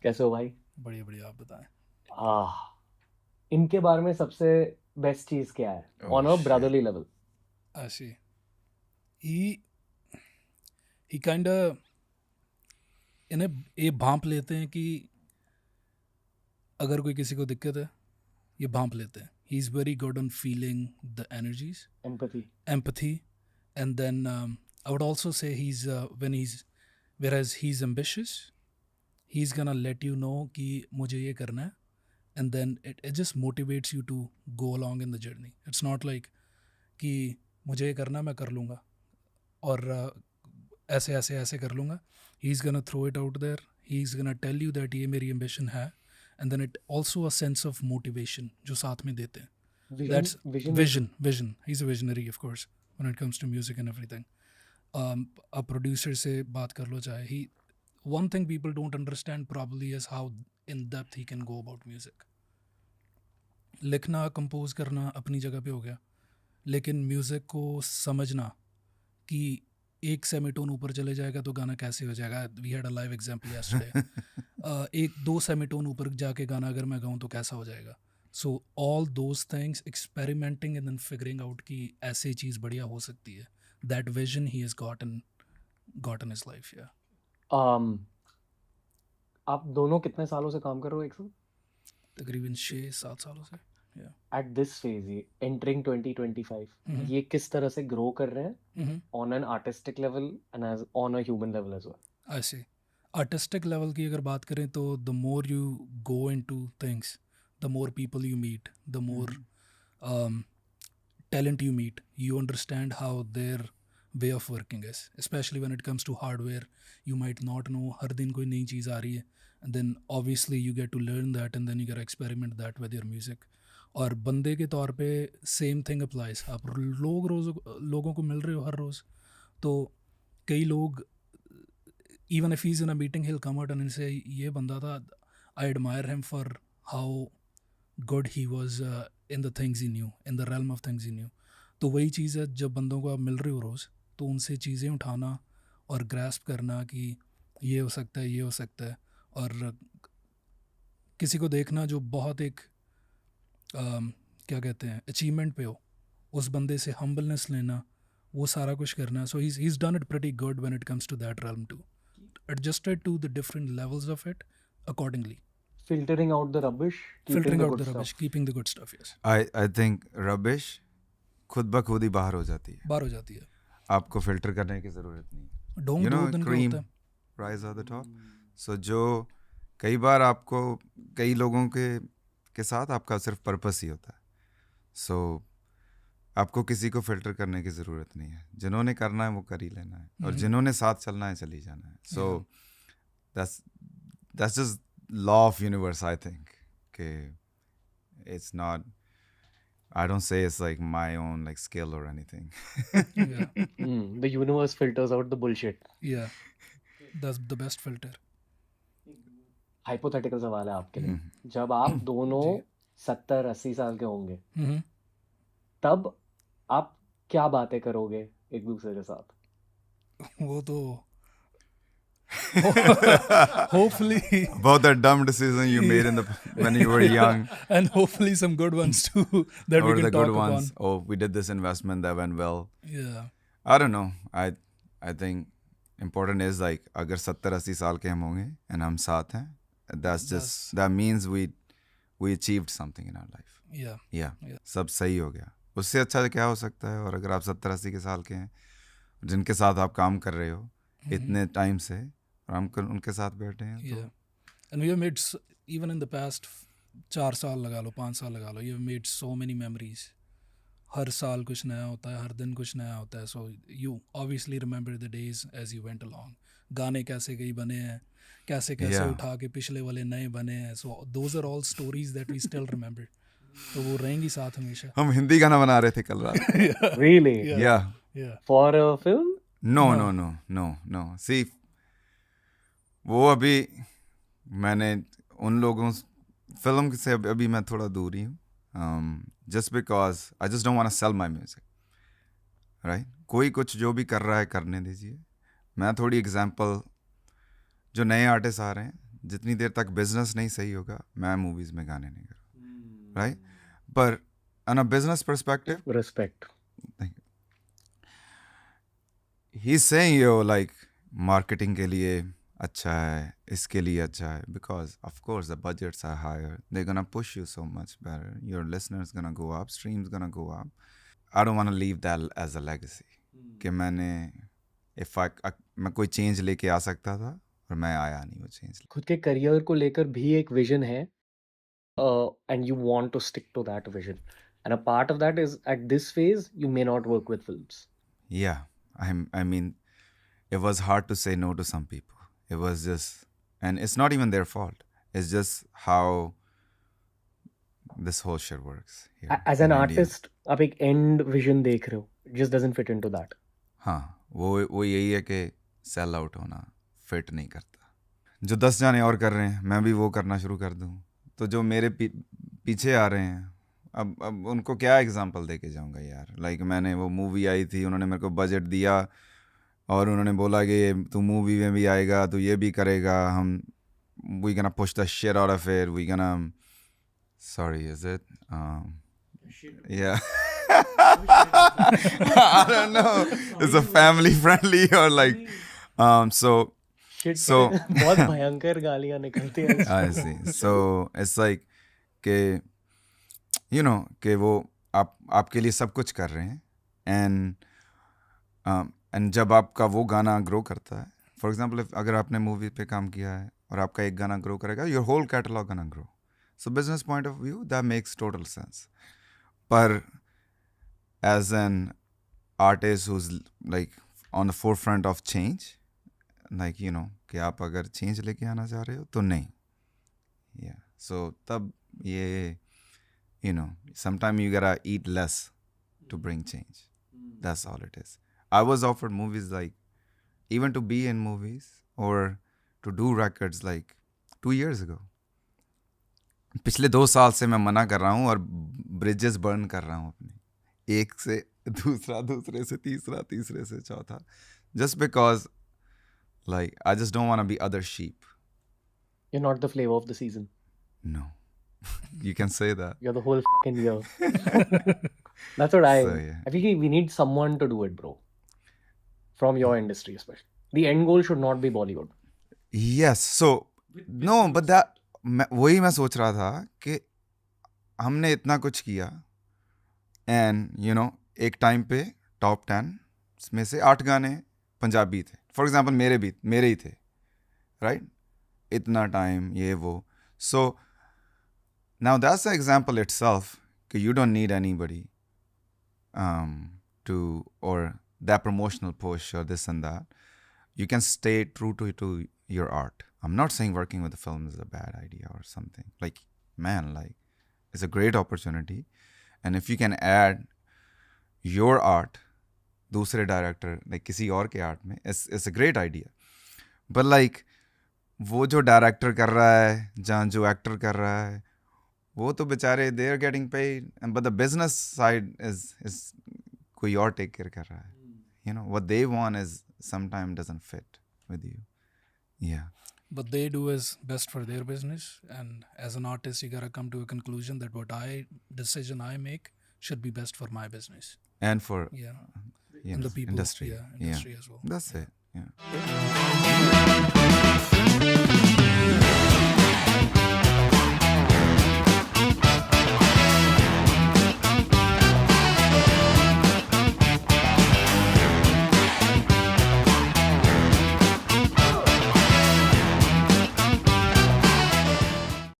कैसे हो भाई? बढ़िया बढ़िया, आप बताएं। आह, इनके बारे में सबसे बेस्ट चीज क्या है Oh on a shit. Brotherly level? ऐसी ही ही काइंड इन्हें ये भांप लेते हैं कि अगर कोई किसी को दिक्कत है, ये भांप लेते हैं. He is very good on feeling the energies, empathy. empathy, and then I would also say whereas he's ambitious, he's gonna let you know कि मुझे ये करना है, and then it just motivates you to go along in the journey. It's not like कि मुझे ये करना है, मैं कर लूँगा और ऐसे ऐसे ऐसे कर लूँगा. He is gonna throw it out there, he is gonna tell you that ये मेरी एम्बिशन है, and then it also a sense of motivation जो साथ में देते हैं. Vision That's vision vision. He's a visionary, of course, when it comes to music and everything. A producer से बात कर लो चाहे, he one thing people don't understand probably is how in depth he can go about music. लिखना compose करना अपनी जगह पे हो गया, लेकिन म्यूज़िक को समझना कि एक सेमीटोन ऊपर चले जाएगा तो गाना कैसे हो जाएगा. We had a live example yesterday. एक दो सेमीटोन ऊपर जाके गाना अगर मैं गाऊँ तो कैसा हो जाएगा. So all those things, experimenting and then figuring out कि ऐसी चीज़ बढ़िया हो सकती है. That vision he has gotten his life. या आप दोनों कितने सालों से काम कर रहे हो एक साथ? तकरीबन 6-7 सालों से. या एट दिस फेज, ये एंटरिंग 2025, ये किस तरह से ग्रो कर रहे हैं on an artistic level and as on a human level as well? ऐसे आर्टिस्टिक लेवल की अगर बात करें तो the more you go into things, the more people you meet, the more talent you meet, you understand how their way of working is, especially when it comes to hardware. You might not know हर दिन कोई नई चीज़ आ रही है, and then obviously you get to learn that and then you get to experiment that with your music. और बंदे के तौर पे सेम थिंग अप्लाइज. आप लोगों को मिल रहे हो हर रोज़, तो कई लोग, even if he's in a meeting, he'll come out and say ये बंदा था, I admire him for how good he was in the things he knew, in the realm of things he knew. तो वही चीज़ है, जब बंदों को आप मिल रहे हो रोज़, तो उनसे चीज़ें उठाना और ग्रास्प करना कि ये हो सकता है, ये हो सकता है, और किसी को देखना जो बहुत एक क्या कहते हैं अचीवमेंट पे हो, उस बंदे से हम्बलनेस लेना, वो सारा कुछ करना. सो he's done it pretty good when it comes to that realm too. Adjusted to the different levels of it accordingly. Filtering out the rubbish, keeping Filtering the out good the stuff. rubbish, keeping the good stuff. Yes. I think rubbish खुद ब खुद ही बाहर हो जाती है. बाहर हो जाती है. आपको फिल्टर करने की ज़रूरत नहीं है. ढोंग You know, 2 दिन का cream होता है. rise at the top. So जो कई बार आपको कई लोगों के साथ आपका सिर्फ पर्पस ही होता है. So आपको किसी को फिल्टर करने की ज़रूरत नहीं है. जिन्होंने करना है वो कर ही लेना है, और जिन्होंने साथ चलना है चली जाना है. So that's just law of universe, I think. Okay, it's not, I don't say it's like my own like skill or anything. Yeah. The universe filters out the bullshit. Yeah. That's the best filter. Hypothetical सवाल है आपके लिए. जब आप दोनों जी. 70-80 साल के होंगे, हम्म. तब आप क्या बातें करोगे एक दूसरे के साथ? वो तो hopefully About that dumb decision you made when you were young, and hopefully some good ones too that we or can the talk good upon. ones. Oh, we did this investment that went well. Yeah. I don't know. I think important is like अगर 70-80 साल के हम होंगे and हम साथ हैं, that means we achieved something in our life. Yeah. सब सही हो गया. उससे अच्छा क्या हो सकता है? और अगर आप 70-80 के साल के हैं, जिनके साथ आप काम कर रहे हो इतने टाइम से, और हम उनके साथ बैठे हैं, Yeah. And we have made even in the past 4 साल लगा लो, 5 साल लगा लो, you have made so many memories. हर साल कुछ नया होता है, हर दिन कुछ नया होता है. So you obviously remember the days as you went along. गाने कैसे कई बने हैं, कैसे Yeah. उठा के पिछले वाले नए बने हैं. So those are all stories that we still remember. तो वो रहेंगी साथ हमेशा. हम हिंदी गाना बना रहे थे कल रात. Really? Yeah. For a film? No. See, वो अभी मैंने उन लोगों फिल्म से अभी मैं थोड़ा दूर ही हूँ. Just because I just don't want to sell my music, right? कोई कुछ जो भी कर रहा है करने दीजिए. मैं थोड़ी एग्जांपल, जो नए आर्टिस्ट आ रहे हैं, जितनी देर तक बिजनेस नहीं सही होगा मैं मूवीज में गाने नहीं करूँ, राइट? पर on a business perspective, Respect. he's saying yo like marketing के लिए अच्छा है, इसके लिए अच्छा है, because of course the budgets are higher, they're gonna push you so much better, your listeners gonna go up, streams gonna go up. I don't want to leave that as a legacy कि मैंने मैं कोई change लेके आ सकता था और मैं आया नहीं वो चेंज। खुद के करियर को लेकर भी एक विजन है, and you want to stick to that vision, and a part of that is at this phase you may not work with films. Yeah, I mean it was hard to say no to some people. It was just, and it's not even their fault, it's just how this whole shit works here As an in India. artist आप एक end vision देख रहे हो, it just doesn't fit into that. हाँ, वो यही है कि सेल आउट होना फिट नहीं करता। जो 10 जाने और कर रहे हैं मैं भी वो करना शुरू कर दूँ, तो जो मेरे पीछे आ रहे हैं अब उनको क्या एग्जांपल दे के जाऊँगा यार। लाइक मैंने वो मूवी आई थी, उन्होंने मेरे को बजट दिया और उन्होंने बोला कि तू मूवी में भी आएगा, तू ये भी करेगा, हम we gonna push the shit out of it, we gonna, sorry, is it yeah I don't know, it's a family friendly or like so Shit So- बहुत भयंकर गालियां निकलती हैं इस I पे। see. So it's like कि you know कि वो आपके लिए सब कुछ कर रहे हैं and जब आपका वो गाना ग्रो करता है, फॉर एग्जांपल अगर आपने मूवी पे काम किया है और आपका एक गाना ग्रो करेगा, योर होल कैटलॉग गाना grow. So business point of view that makes total sense. पर as an artist who's like on the forefront of change, like you know कि आप अगर चेंज लेके आना चाह रहे हो तो नहीं, या सो तब ये you know sometimes you gotta eat less to bring change. That's all it is. I was offered movies, like even to be in movies or to do records like 2 years ago. पिछले 2 साल से मैं मना कर रहा हूँ और bridges burn कर रहा हूँ अपने, एक से दूसरा, दूसरे से तीसरा, तीसरे से चौथा, just because like I just don't want to be other sheep. You're not the flavor of the season. No. You can say that. You're the whole fucking year. That's what So, yeah. I think we need someone to do it, bro. From your industry, especially. The end goal should not be Bollywood. Yes. So no, but that वही मैं सोच रहा था कि हमने इतना कुछ किया एंड यू नो एक टाइम पे टॉप 10 में से 8 गाने पंजाबी थे, फॉर एग्जांपल मेरे ही थे, राइट? इतना टाइम ये वो. So now that's the example itself, कि you don't need anybody to, or that promotional push or this and that. You can stay true to your art. I'm not saying working with a film is a bad idea or something. Like, man, like, it's a great opportunity. And if you can add your art, दूसरे director, like किसी और के art में, it's a great idea. But like, वो जो director कर रहा है, जहाँ जो actor कर रहा है, वो तो बेचारे they are getting paid, but the business side is कोई और take care कर रहा है. You know, what they want is sometimes doesn't fit with you. Yeah. But they do is best for their business, and as an artist you gotta come to a conclusion that decision I make should be best for my business. And for Yeah. you And know, the people, industry. industry as well. That's it. Yeah.